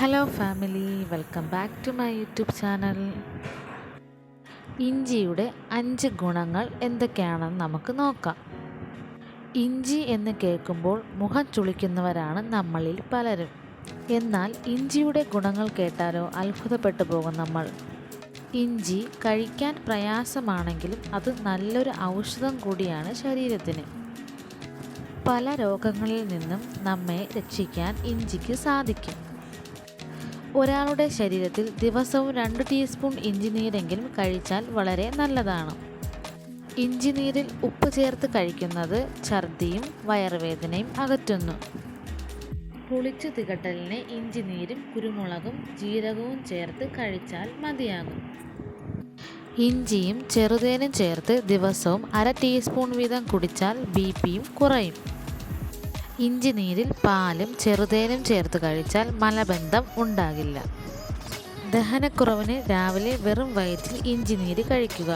Hello family, welcome back to my YouTube channel. ഇഞ്ചിയുടെ 5 ഗുണങ്ങൾ എന്തൊക്കെയാണെന്ന് നമുക്ക് നോക്കാം. ഇഞ്ചി എന്ന് കേൾക്കുമ്പോൾ മുഖം ചുളിക്കുന്നവരാണ് നമ്മളിൽ പലരും. എന്നാൽ ഇഞ്ചിയുടെ ഗുണങ്ങൾ കേട്ടാലോ അത്ഭുതപ്പെട്ടു പോകും നമ്മൾ. ഇഞ്ചി കഴിക്കാൻ പ്രയാസമാണെങ്കിലും അത് നല്ലൊരു ഔഷധം കൂടിയാണ് ശരീരത്തിന്. പല രോഗങ്ങളിൽ നിന്നും നമ്മെ രക്ഷിക്കാൻ ഇഞ്ചിക്ക് സാധിക്കും. ഒരാളുടെ ശരീരത്തിൽ ദിവസവും 2 ടീസ്പൂൺ ഇഞ്ചിനീരെങ്കിലും കഴിച്ചാൽ വളരെ നല്ലതാണ്. ഇഞ്ചിനീരിൽ ഉപ്പ് ചേർത്ത് കഴിക്കുന്നത് ഛർദിയും വയറുവേദനയും അകറ്റുന്നു. പുളിച്ചു തികട്ടലിന് ഇഞ്ചിനീരും കുരുമുളകും ജീരകവും ചേർത്ത് കഴിച്ചാൽ മതിയാകും. ഇഞ്ചിയും ചെറുതേനും ചേർത്ത് ദിവസവും 1/2 ടീസ്പൂൺ വീതം കുടിച്ചാൽ ബിപിയും കുറയും. ഇഞ്ചിനീരിൽ പാലും ചെറുതേനും ചേർത്ത് കഴിച്ചാൽ മലബന്ധം ഉണ്ടാകില്ല. ദഹനക്കുറവിന് രാവിലെ വെറും വയറ്റിൽ ഇഞ്ചിനീര് കഴിക്കുക.